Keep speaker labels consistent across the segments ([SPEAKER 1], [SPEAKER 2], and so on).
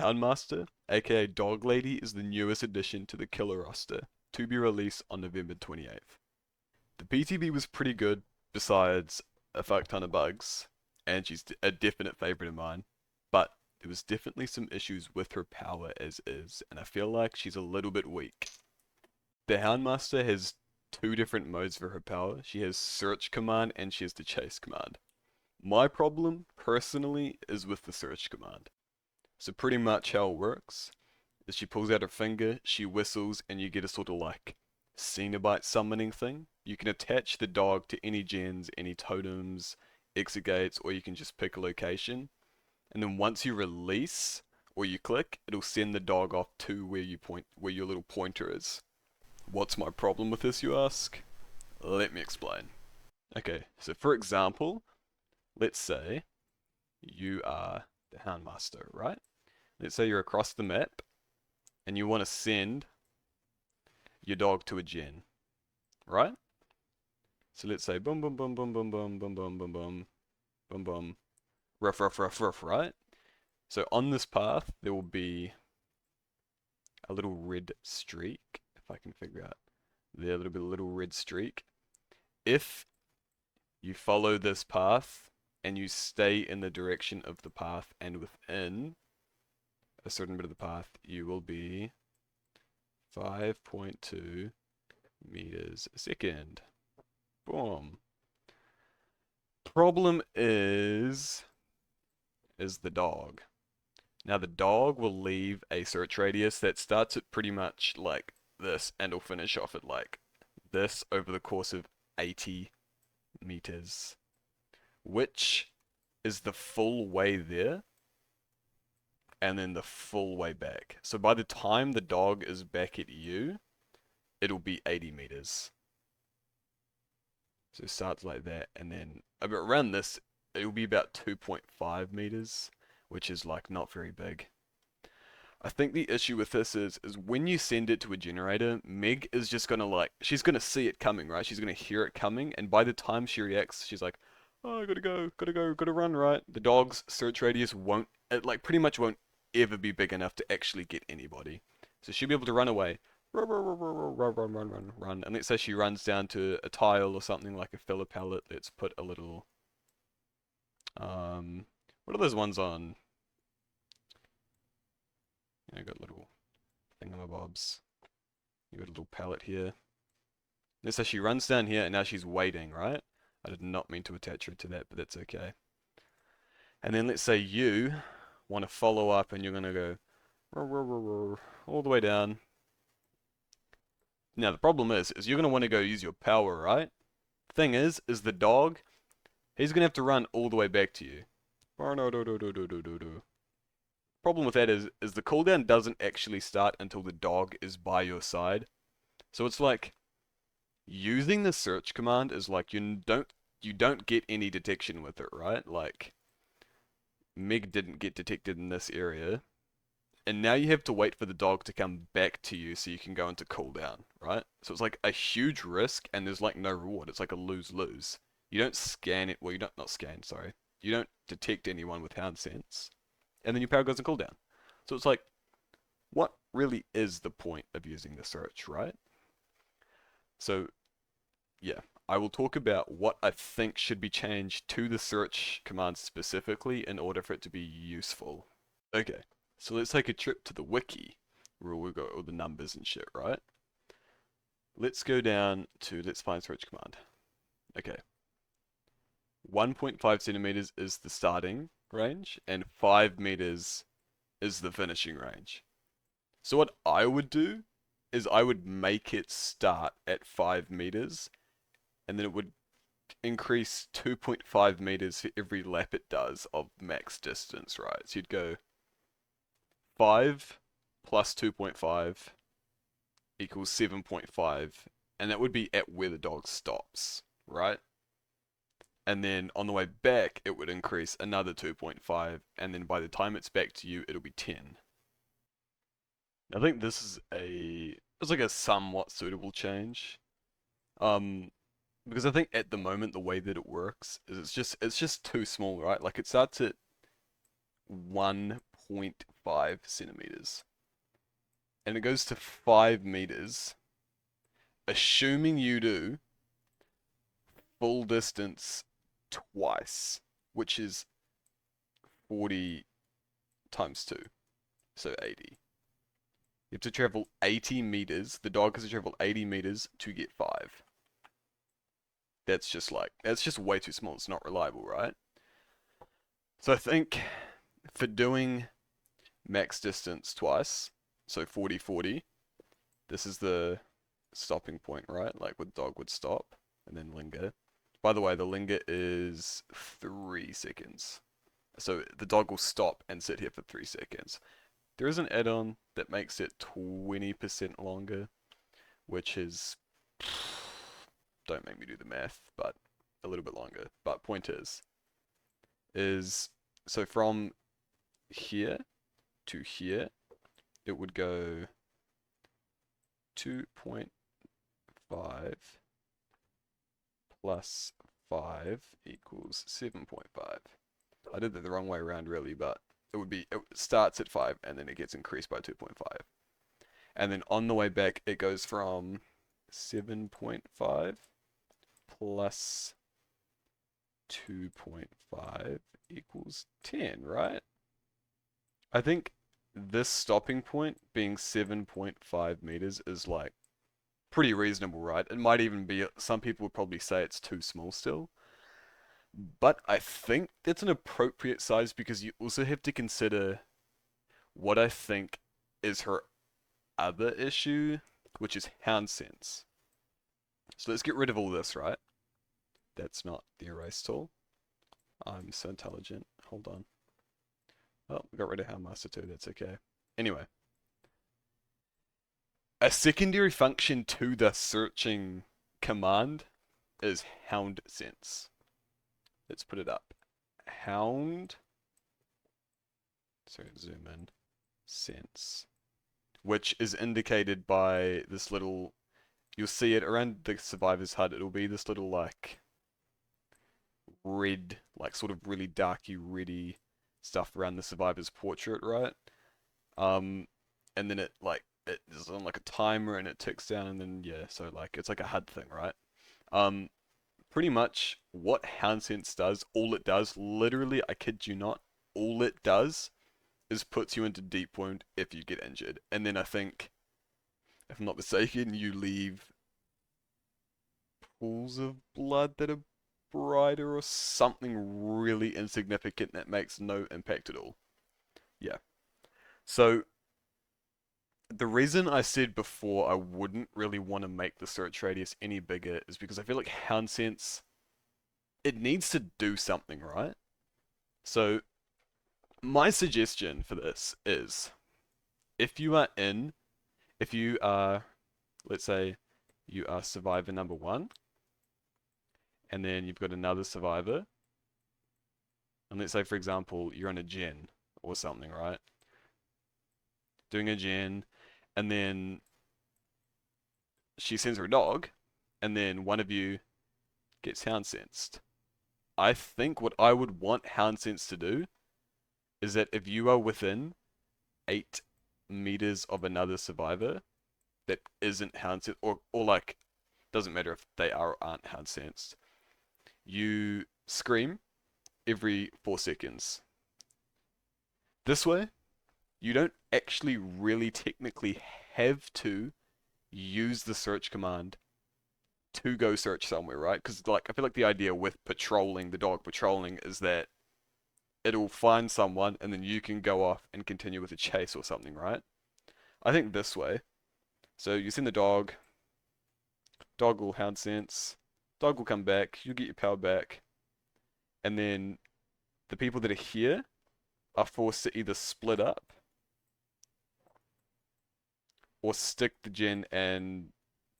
[SPEAKER 1] Houndmaster, aka Dog Lady, is the newest addition to the killer roster, to be released on November 28th. The PTB was pretty good, besides a fuck ton of bugs, and she's a definite favourite of mine, but there was definitely some issues with her power as is, and I feel like she's a little bit weak. The Houndmaster has two different modes for her power. She has search command and she has the chase command. My problem, personally, is with the search command. So pretty much how it works is she pulls out her finger, she whistles, and you get a sort of like Cenobite summoning thing. You can attach the dog to any gens, any totems, exegates, or you can just pick a location. And then once you release or you click, it'll send the dog off to where you point, where your little pointer is. What's my problem with this, you ask? Let me explain. Okay, so for example, let's say you are the Houndmaster, right? Let's say you're across the map and you want to send your dog to a gen, right? So let's say boom, boom, boom, boom, boom, boom, boom, boom, boom, boom, boom, boom, ruff, ruff, ruff, ruff, right? So on this path, there will be a little red streak, if I can figure out. There, a little red streak. If you follow this path and you stay in the direction of the path and within a certain bit of the path, you will be 5.2 meters a second. Boom. Problem is the dog. Now the dog will leave a search radius that starts at pretty much like this and will finish off at like this over the course of 80 meters, which is the full way there and then the full way back. So by the time the dog is back at you, it'll be 80 meters. So it starts like that, and then around this, it'll be about 2.5 meters, which is like not very big. I think the issue with this is when you send it to a generator, Meg is just gonna like, she's gonna see it coming, right? She's gonna hear it coming, and by the time she reacts, she's like, oh, I gotta go, gotta run, right? The dog's search radius won't, it like pretty much won't ever be big enough to actually get anybody. So she'll be able to run away, run, run, run, run, run, run, run, run, run. And let's say she runs down to a tile or something like a filler pallet. Let's put a little, what are those ones on? I got little thingamabobs. You got a little pallet here. Let's say she runs down here and now she's waiting, right? I did not mean to attach her to that, but that's okay. And then let's say you want to follow up and you're going to go all the way down. Now the problem is you're going to want to go use your power, right? Thing is the dog, he's going to have to run all the way back to you. Problem with that is the cooldown doesn't actually start until the dog is by your side. So it's like using the search command is like you don't get any detection with it, right? Like Meg didn't get detected in this area. And now you have to wait for the dog to come back to you so you can go into cooldown, right? So it's like a huge risk and there's like no reward. It's like a lose-lose. You don't scan it, well, you don't, not scan, sorry. You don't detect anyone with Hound Sense, and then your power goes in cooldown. So it's like, what really is the point of using the search, right? So, yeah, I will talk about what I think should be changed to the search command specifically in order for it to be useful. Okay, so let's take a trip to the wiki, where we've got all the numbers and shit, right? Let's go down to, let's find search command. Okay. 1.5 centimeters is the starting range, and 5 meters is the finishing range. So what I would do is I would make it start at 5 meters, and then it would increase 2.5 meters for every lap it does of max distance, right? So you'd go 5 plus 2.5 equals 7.5, and that would be at where the dog stops, right? And then on the way back, it would increase another 2.5, and then by the time it's back to you, it'll be 10. I think this is it's like a somewhat suitable change. Because I think at the moment the way that it works is it's just too small, right? Like it starts at 1 0.5 centimeters. And it goes to 5 meters, assuming you do full distance twice, which is 40 times 2, so 80. You have to travel 80 meters. The dog has to travel 80 meters to get 5. That's just way too small. It's not reliable, right? So I think for doing max distance twice, so 40-40, this is the stopping point, right? Like where the dog would stop and then linger. By the way, the linger is 3 seconds. So the dog will stop and sit here for 3 seconds. There is an add-on that makes it 20% longer, which is, don't make me do the math, but a little bit longer. But point is so from here to here, it would go 2.5 plus 5 equals 7.5. I did that the wrong way around really, but it starts at 5 and then it gets increased by 2.5. And then on the way back, it goes from 7.5 plus 2.5 equals 10, right? I think this stopping point being 7.5 meters is like pretty reasonable, right? It might even be, some people would probably say it's too small still. But I think that's an appropriate size because you also have to consider what I think is her other issue, which is hound sense. So let's get rid of all this, right? That's not the erase tool. I'm so intelligent. Hold on. Oh, we got rid of Houndmaster too, that's okay. Anyway. A secondary function to the searching command is hound sense. Let's put it up. Hound, sorry, zoom in, sense, which is indicated by this little, you'll see it around the survivor's HUD, it'll be this little like red, like sort of really darky reddy stuff around the survivor's portrait, right? And then it is on like a timer and it ticks down and then yeah, so like it's like a HUD thing, right? Pretty much what Hound Sense does, all it does, literally, I kid you not, all it does is puts you into deep wound if you get injured. And then I think, if I'm not mistaken, you leave pools of blood that are brighter or something really insignificant that makes no impact at all. Yeah. So, the reason I said before I wouldn't really want to make the search radius any bigger is because I feel like Hound Sense, it needs to do something, right? So, my suggestion for this is if you are let's say, you are survivor number 1, and then you've got another survivor, and let's say, for example, you're on a gen or something, right? Doing a gen, and then she sends her dog, and then one of you gets hound sensed. I think what I would want hound sense to do is that if you are within 8 meters of another survivor that isn't hound sensed, or like, doesn't matter if they are or aren't hound sensed, you scream every 4 seconds. This way, you don't actually really technically have to use the search command to go search somewhere, right? Because like I feel like the idea with patrolling, the dog patrolling, is that it'll find someone and then you can go off and continue with a chase or something, right? I think this way. So you send the dog, dog will hound sense, dog will come back, you'll get your power back, and then the people that are here are forced to either split up or stick the gen and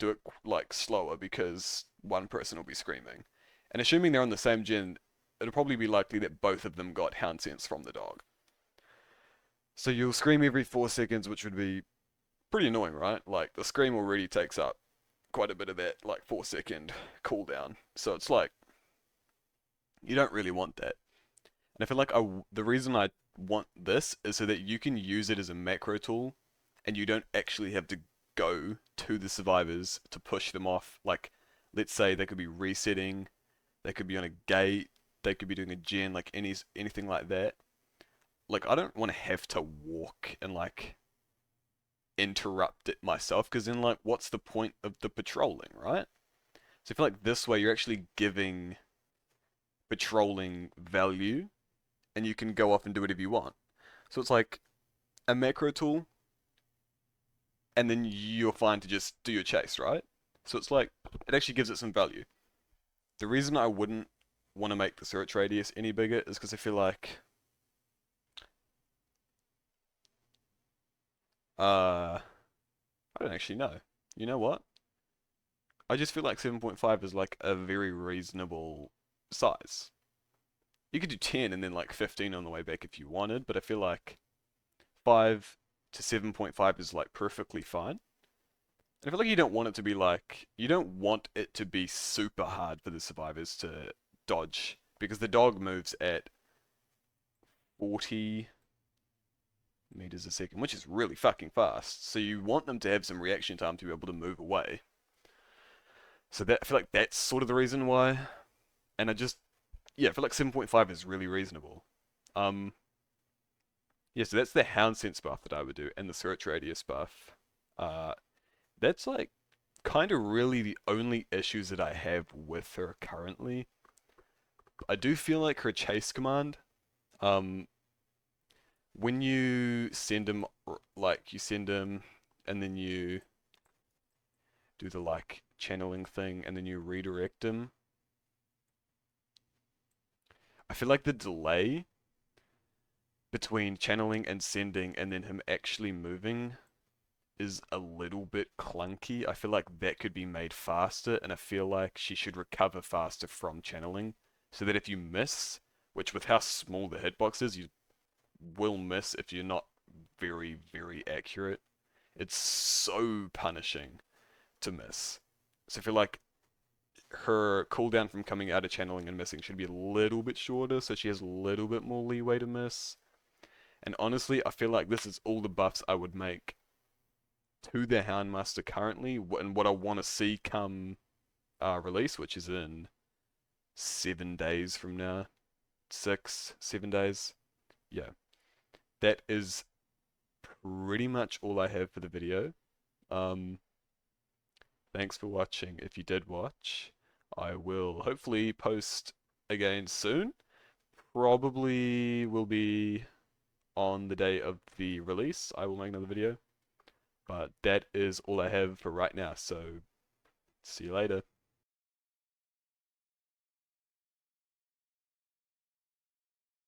[SPEAKER 1] do it like slower because one person will be screaming. And assuming they're on the same gen, it'll probably be likely that both of them got hound sense from the dog. So you'll scream every 4 seconds, which would be pretty annoying, right? Like the scream already takes up quite a bit of that like 4-second cooldown. So it's like you don't really want that. And I feel like the reason I want this is so that you can use it as a macro tool and you don't actually have to go to the survivors to push them off. Like, let's say they could be resetting, they could be on a gate, they could be doing a gen, like anything like that. Like, I don't want to have to walk and like interrupt it myself because then like what's the point of the patrolling, right? So I feel like this way you're actually giving patrolling value and you can go off and do whatever you want. So it's like a macro tool and then you're fine to just do your chase, right? So it's like it actually gives it some value. The reason I wouldn't want to make the search radius any bigger is because I feel like I don't actually know. You know what? I just feel like 7.5 is like a very reasonable size. You could do 10 and then like 15 on the way back if you wanted, but I feel like 5 to 7.5 is like perfectly fine. I feel like you don't want it to be like, you don't want it to be super hard for the survivors to dodge because the dog moves at 40 meters a second, which is really fucking fast. So you want them to have some reaction time to be able to move away. So that I feel like that's sort of the reason why. And I feel like 7.5 is really reasonable. Um, yeah, so that's the Hound sense buff that I would do, and the search radius buff. Uh, that's like kind of really the only issues that I have with her currently. I do feel like her chase command, um, when you send him, like you send him, and then you do the like channeling thing, and then you redirect him. I feel like the delay between channeling and sending and then him actually moving is a little bit clunky. I feel like that could be made faster, and I feel like she should recover faster from channeling, so that if you miss, which with how small the hitbox is, you will miss if you're not very, very accurate. It's so punishing to miss. So I feel like her cooldown from coming out of channeling and missing should be a little bit shorter, so she has a little bit more leeway to miss. And honestly, I feel like this is all the buffs I would make to the Houndmaster currently, and what I want to see come release, which is in 7 days from now. 7 days. Yeah. That is pretty much all I have for the video. Um, Thanks for watching. If you did watch, I will hopefully post again soon. Probably will be on the day of the release. I will make another video. But that is all I have for right now, so see you later.